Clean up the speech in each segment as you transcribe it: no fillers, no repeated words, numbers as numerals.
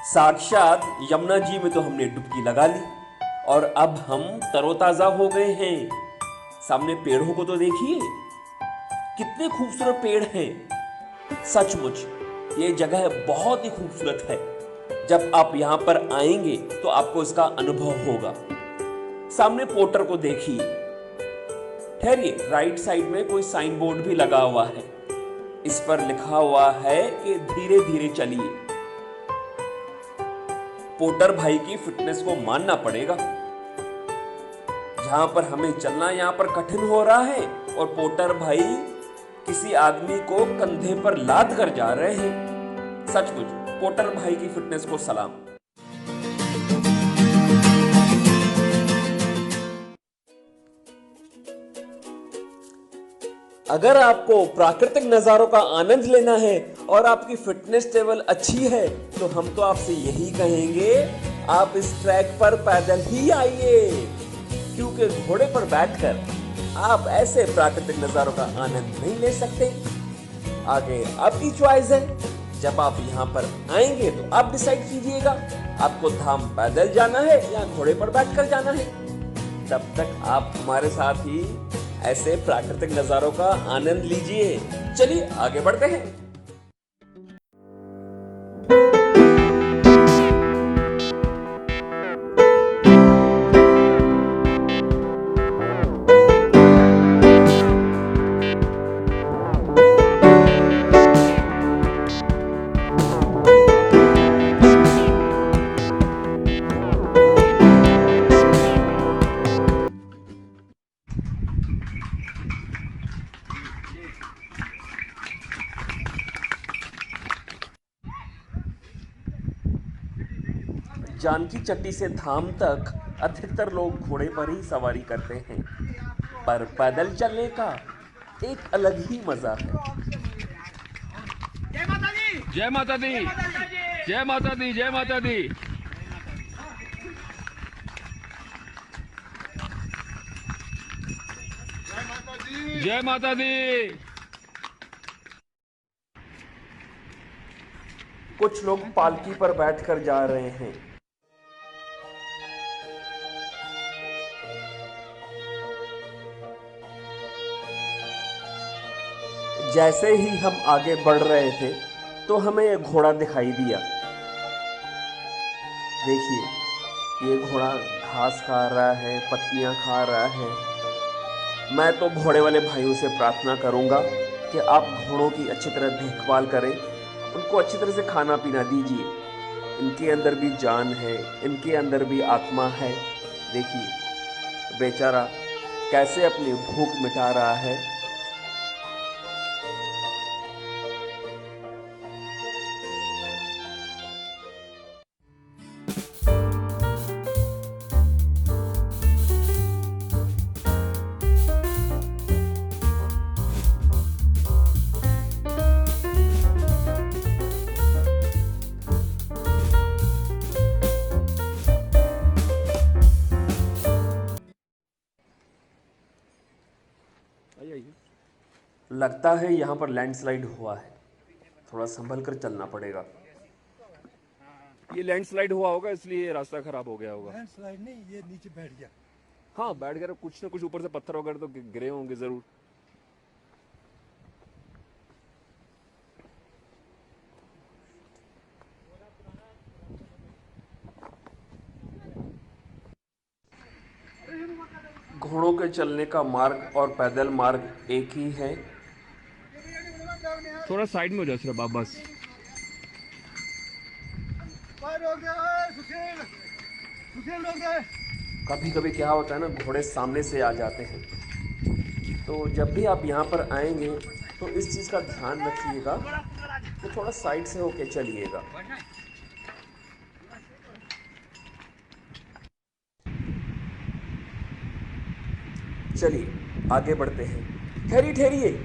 साक्षात यमुना जी में तो हमने डुबकी लगा ली और अब हम तरोताजा हो गए हैं। सामने पेड़ों को तो देखिए, कितने खूबसूरत पेड़ हैं। सचमुच ये जगह बहुत ही खूबसूरत है। जब आप यहाँ पर आएंगे तो आपको इसका अनुभव होगा। सामने पोर्टर को देखिए। ठहरिए, राइट साइड में कोई साइन बोर्ड भी लगा हुआ है। इस पर लिखा हुआ है कि धीरे धीरे चलिए। पोर्टर भाई की फिटनेस को मानना पड़ेगा। जहां पर हमें चलना यहाँ पर कठिन हो रहा है और पोर्टर भाई किसी आदमी को कंधे पर लाद कर जा रहे हैं। सचमुच पोर्टर भाई की फिटनेस को सलाम। अगर आपको प्राकृतिक नजारों का आनंद लेना है और आपकी फिटनेस लेवल अच्छी है तो हम तो आपसे यही कहेंगे, आप इस ट्रैक पर पैदल ही आइए, क्योंकि घोड़े पर बैठकर आप ऐसे प्राकृतिक नजारों का आनंद नहीं ले सकते। आगे आपकी चॉइस है। जब आप यहाँ पर आएंगे तो आप डिसाइड कीजिएगा, आपको धाम पैदल जाना है या घोड़े पर बैठकर जाना है। तब तक आप हमारे साथ ही ऐसे प्राकृतिक नजारों का आनंद लीजिए। चलिए आगे बढ़ते हैं। जानकी चट्टी से धाम तक अधिकतर लोग घोड़े पर ही सवारी करते हैं, पर पैदल चलने का एक अलग ही मजा है। जय माता दी, जय माता दी, जय माता दी, जय माता दी। जय माता दी। कुछ लोग पालकी पर बैठकर जा रहे हैं। जैसे ही हम आगे बढ़ रहे थे तो हमें एक घोड़ा दिखाई दिया। देखिए, ये घोड़ा घास खा रहा है, पत्तियां खा रहा है। मैं तो घोड़े वाले भाइयों से प्रार्थना करूंगा कि आप घोड़ों की अच्छी तरह देखभाल करें, उनको अच्छी तरह से खाना पीना दीजिए। इनके अंदर भी जान है, इनके अंदर भी आत्मा है। देखिए बेचारा कैसे अपनी भूख मिटा रहा है। लगता है यहाँ पर लैंडस्लाइड हुआ है, थोड़ा संभल कर चलना पड़ेगा। ये लैंडस्लाइड हुआ होगा, इसलिए रास्ता खराब हो गया होगा। लैंडस्लाइड नहीं, ये नीचे बैठ गया। हाँ बैठ गया, कुछ ना कुछ ऊपर से पत्थर वगैरह तो गिरे होंगे जरूर। घोड़ों के चलने का मार्ग और पैदल मार्ग एक ही है। थोड़ा साइड में हो जाओ सिर्फ आप बस। कभी कभी क्या होता है ना, घोड़े सामने से आ जाते हैं, तो जब भी आप यहाँ पर आएंगे तो इस चीज़ का ध्यान रखिएगा कि थोड़ा साइड से होके चलिएगा। चलिए आगे बढ़ते हैं। ठहरिए,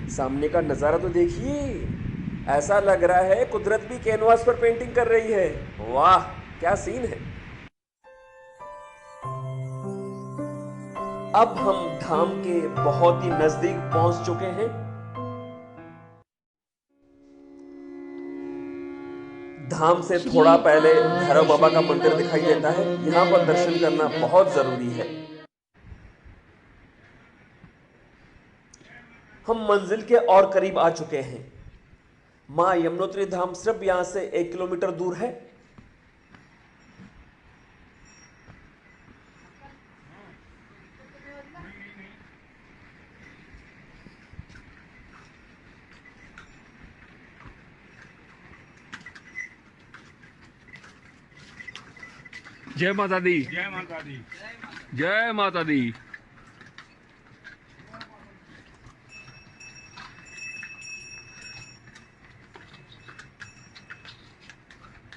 सामने का नज़ारा तो देखिए। ऐसा लग रहा है कुदरत भी कैनवास पर पेंटिंग कर रही है। वाह क्या सीन है। अब हम धाम के बहुत ही नजदीक पहुंच चुके हैं। धाम से थोड़ा पहले भैरव बाबा का मंदिर दिखाई देता है। यहाँ पर दर्शन करना बहुत जरूरी है। हम मंजिल के और करीब आ चुके हैं। मां यमुनोत्री धाम सिर्फ यहां से 1 किलोमीटर दूर है। जय माता दी। जय माता दी। जय माता दी।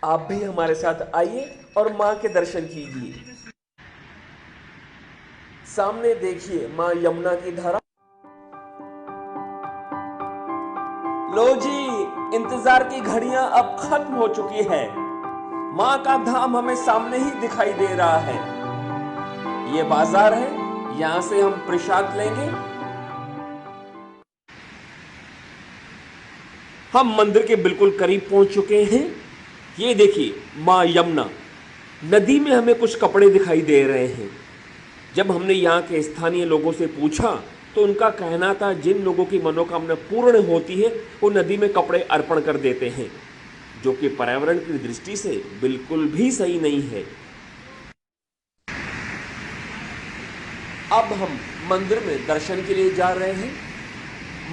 आप भी हमारे साथ आइए और मां के दर्शन कीजिए। सामने देखिए मां यमुना की धारा। लो जी, इंतजार की घड़ियां अब खत्म हो चुकी है। मां का धाम हमें सामने ही दिखाई दे रहा है। ये बाजार है, यहां से हम प्रसाद लेंगे। हम मंदिर के बिल्कुल करीब पहुंच चुके हैं। ये देखिए मां यमुना नदी में हमें कुछ कपड़े दिखाई दे रहे हैं। जब हमने यहाँ के स्थानीय लोगों से पूछा तो उनका कहना था जिन लोगों की मनोकामना पूर्ण होती है वो नदी में कपड़े अर्पण कर देते हैं, जो कि पर्यावरण की दृष्टि से बिल्कुल भी सही नहीं है। अब हम मंदिर में दर्शन के लिए जा रहे हैं।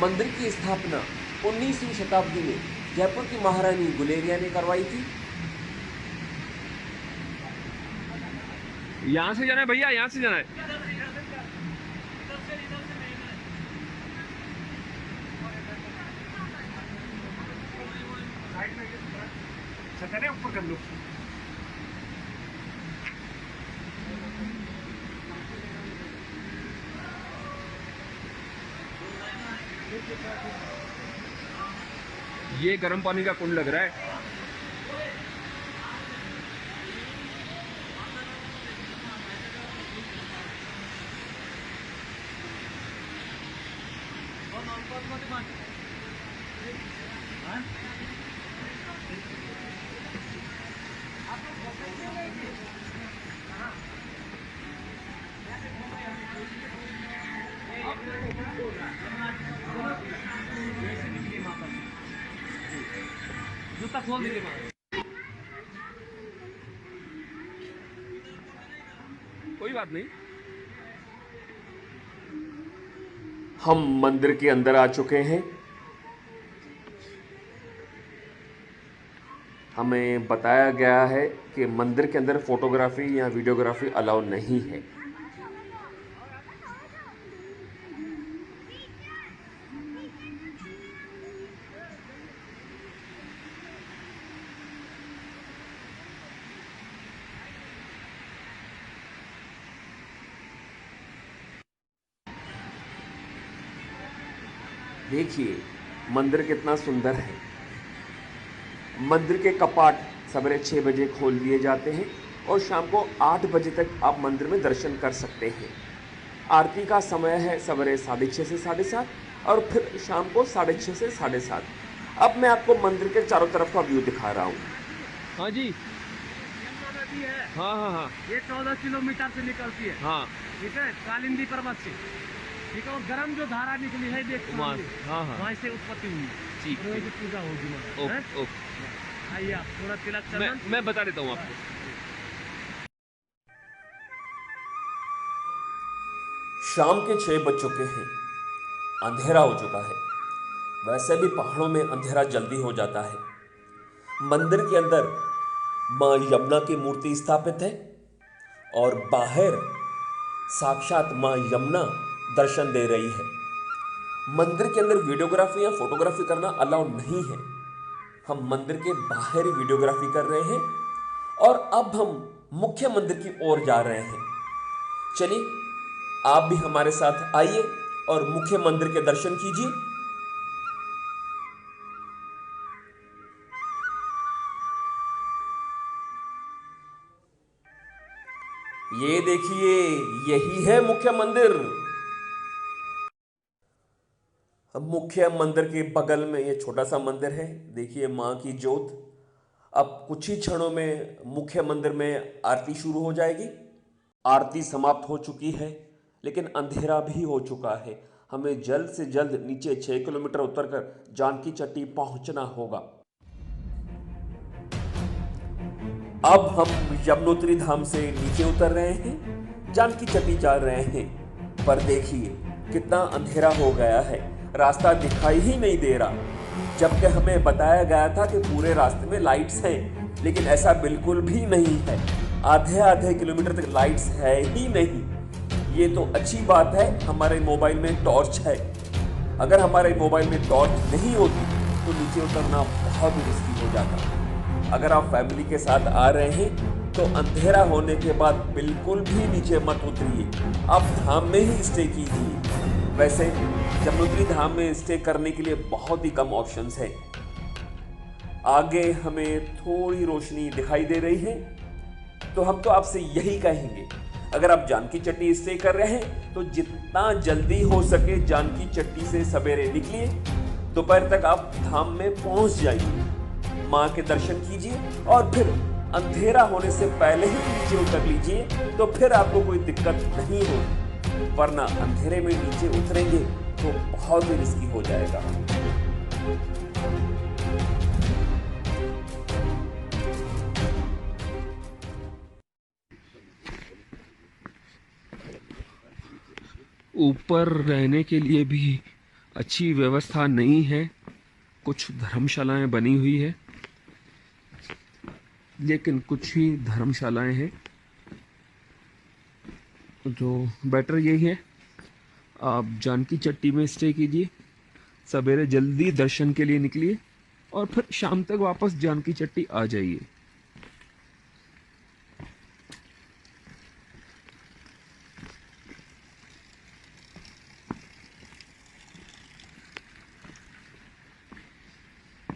मंदिर की स्थापना 19वीं शताब्दी में जयपुर की महारानी गुलेरिया ने करवाई थी। यहाँ से जाना है भैया, यहाँ से जाना है। ऊपर कर लो। ये गर्म पानी का कुंड लग रहा है। जूता खोल दीजिए। कोई बात नहीं। हम मंदिर के अंदर आ चुके हैं। हमें बताया गया है कि मंदिर के अंदर फोटोग्राफी या वीडियोग्राफी अलाउ नहीं है। देखिए मंदिर कितना सुंदर है। मंदिर के कपाट सवेरे 6 बजे खोल दिए जाते हैं और शाम को 8 बजे तक आप मंदिर में दर्शन कर सकते हैं। आरती का समय है सवेरे 6:30 से 7:30 और फिर शाम को 6:30 से 7:30। अब मैं आपको मंदिर के चारों तरफ का व्यू दिखा रहा हूँ। हाँ जी। नदी है। हाँ हाँ हाँ ये 14 किलोमीटर से निकलती है। हाँ ठीक है, कालिंदी पर्वत से। ठीक है, और गर्म जो धारा निकली है देख वहाँ। हाँ हाँ वहाँ से उत्पत्ति हुई है। ठीक, रोज की पूजा होगी वहाँ, हैं? Okay okay. आइए आप थोड़ा तिलक चंदन। मैं बता देता हूँ आपको। शाम के 6 बज चुके हैं। अंधेरा हो चुका है। वैसे भी पहाड़ों में अंधेरा जल्दी हो जाता है। मंदिर के अंदर मां यमुना की मूर्ति स्थापित है और बाहर साक्षात मां यमुना दर्शन दे रही है। मंदिर के अंदर वीडियोग्राफी या फोटोग्राफी करना अलाउ नहीं है। हम मंदिर के बाहर ही वीडियोग्राफी कर रहे हैं और अब हम मुख्य मंदिर की ओर जा रहे हैं। चलिए आप भी हमारे साथ आइए और मुख्य मंदिर के दर्शन कीजिए। ये देखिए यही है मुख्य मंदिर। अब मुख्य मंदिर के बगल में ये छोटा सा मंदिर है। देखिए मां की जोत अब कुछ ही क्षणों में मुख्य मंदिर में आरती शुरू हो जाएगी। आरती समाप्त हो चुकी है, लेकिन अंधेरा भी हो चुका है। हमें जल्द से जल्द नीचे 6 किलोमीटर उतरकर जानकी चट्टी पहुंचना होगा। अब हम यमुनोत्री धाम से नीचे उतर रहे हैं, जानकी चट्टी जा रहे हैं, पर देखिए कितना अंधेरा हो गया है, रास्ता दिखाई ही नहीं दे रहा। जबकि हमें बताया गया था कि पूरे रास्ते में लाइट्स हैं, लेकिन ऐसा बिल्कुल भी नहीं है। आधे आधे किलोमीटर तक लाइट्स है ही नहीं। ये तो अच्छी बात है हमारे मोबाइल में टॉर्च है। अगर हमारे मोबाइल में टॉर्च नहीं होती तो नीचे उतरना बहुत रिस्की हो जाता। अगर आप फैमिली के साथ आ रहे हैं तो अंधेरा होने के बाद बिल्कुल भी नीचे मत उतरिए, आप धाम में ही स्टे कीजिए। वैसे यमुनोत्री धाम में स्टे करने के लिए बहुत ही कम ऑप्शंस हैं। आगे हमें थोड़ी रोशनी दिखाई दे रही है, तो हम तो आपसे यही कहेंगे, अगर आप जानकी चट्टी स्टे कर रहे हैं तो जितना जल्दी हो सके जानकी चट्टी से सवेरे निकलिए, दोपहर तक आप धाम में पहुंच जाइए, मां के दर्शन कीजिए और फिर अंधेरा होने से पहले ही नीचे उतर लीजिए, तो फिर आपको कोई दिक्कत नहीं होगी। वरना अंधेरे में नीचे उतरेंगे तो बहुत ही रिस्की हो जाएगा। ऊपर रहने के लिए भी अच्छी व्यवस्था नहीं है। कुछ धर्मशालाएं बनी हुई है, लेकिन कुछ ही धर्मशालाएं हैं। जो बेटर यही है, आप जानकी चट्टी में स्टे कीजिए, सवेरे जल्दी दर्शन के लिए निकलिए और फिर शाम तक वापस जानकी चट्टी आ जाइए।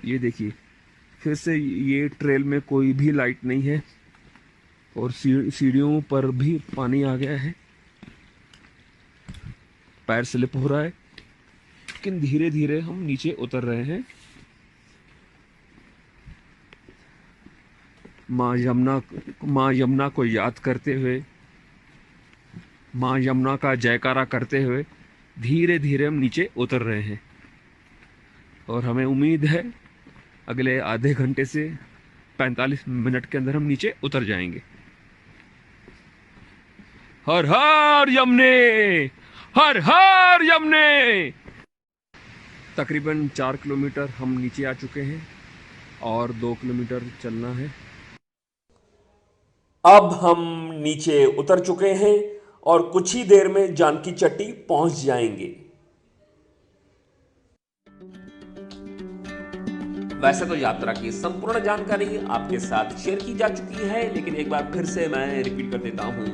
ये देखिए, फिर से ये ट्रेल में कोई भी लाइट नहीं है और सीढ़ियों पर भी पानी आ गया है। पैर स्लिप हो रहा है, लेकिन धीरे धीरे हम नीचे उतर रहे हैं। माँ यमुना को याद करते हुए, माँ यमुना का जयकारा करते हुए धीरे धीरे हम नीचे उतर रहे हैं। और हमें उम्मीद है अगले आधे घंटे से 45 मिनट के अंदर हम नीचे उतर जाएंगे। हर हर यमुने, हर हर यमुने। तकरीबन 4 किलोमीटर हम नीचे आ चुके हैं और 2 किलोमीटर चलना है। अब हम नीचे उतर चुके हैं और कुछ ही देर में जानकी चट्टी पहुंच जाएंगे। वैसे तो यात्रा की संपूर्ण जानकारी आपके साथ शेयर की जा चुकी है, लेकिन एक बार फिर से मैं रिपीट कर देता हूँ।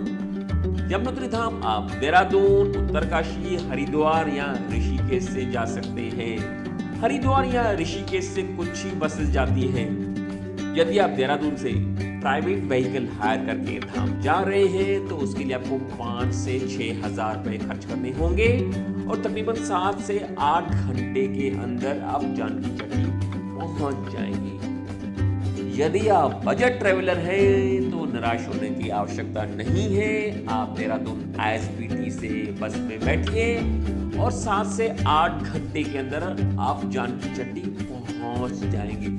यमुनोत्री धाम आप देहरादून, उत्तरकाशी, हरिद्वार या ऋषिकेश से जा सकते हैं। हरिद्वार या ऋषिकेश से कुछ ही बसेस जाती हैं। यदि आप देहरादून से प्राइवेट व्हीकल हायर करके धाम जा रहे हैं तो उसके लिए आपको 5 से 6 हजार रुपए खर्च करने होंगे और तकरीबन 7 से 8 घंटे के अंदर आप जानकी चट्टी पहुंच जाएंगे। यदि आप बजट ट्रेवलर हैं तो निराश होने की आवश्यकता नहीं है। आप देहरादून ISBT से बस में बैठिए और 7 से 8 घंटे के अंदर आप जानकी चट्टी पहुंच जाएंगे,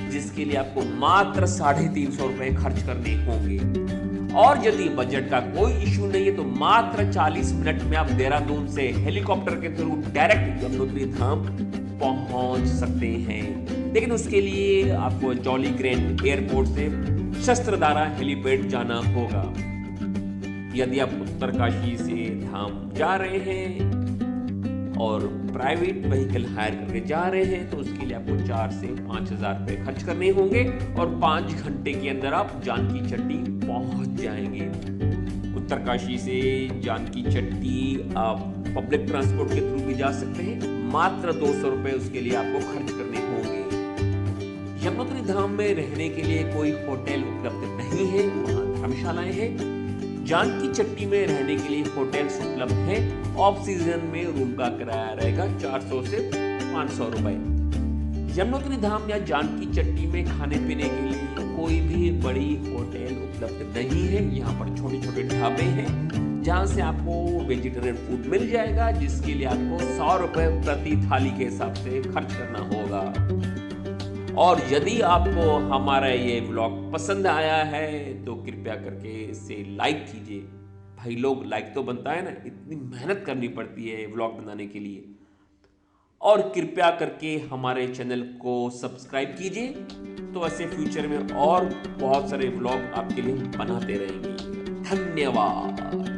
जिसके लिए आपको मात्र 350 रुपए खर्च करने होंगे। और यदि बजट का कोई इशू नहीं है तो मात्र 40 मिनट में आप देहरादून से हेलीकॉप्टर के थ्रू डायरेक्ट यमुनोत्री धाम पहुंच सकते हैं। लेकिन उसके लिए आपको जॉली ग्रैंड एयरपोर्ट से शस्त्रधारा हेलीपैड जाना होगा। यदि आप उत्तरकाशी से धाम जा रहे हैं और प्राइवेट व्हीकल हायर करके जा रहे हैं तो उसके लिए आपको 4 से 5 हजार रुपए खर्च करने होंगे और 5 घंटे के अंदर आप जानकी चट्टी पहुंच जाएंगे। उत्तरकाशी से जानकी चट्टी आप पब्लिक ट्रांसपोर्ट के थ्रू भी जा सकते हैं। मात्र 200 रुपए उसके लिए आपको खर्च करने होंगे। यमुनोत्री धाम में रहने के लिए कोई होटल उपलब्ध नहीं है, वहां धर्मशालाएं हैं। जानकी चट्टी में रहने के लिए होटल्स उपलब्ध हैं। ऑफ सीजन में रूम का किराया रहेगा 400 से 500 रुपए। यमुनोत्तरी धाम या जानकी चट्टी में खाने पीने के लिए कोई भी बड़ी होटल उपलब्ध नहीं है। यहाँ पर छोटे छोटे ढाबे हैं जहाँ से आपको वेजिटेरियन फूड मिल जाएगा, जिसके लिए आपको 100 रुपए प्रति थाली के हिसाब से खर्च करना होगा। और यदि आपको हमारा ये व्लॉग पसंद आया है तो कृपया करके इसे लाइक कीजिए। भाई लोग, लाइक तो बनता है ना, इतनी मेहनत करनी पड़ती है व्लॉग बनाने के लिए। और कृपया करके हमारे चैनल को सब्सक्राइब कीजिए, तो ऐसे फ्यूचर में और बहुत सारे व्लॉग आपके लिए बनाते रहेंगे। धन्यवाद।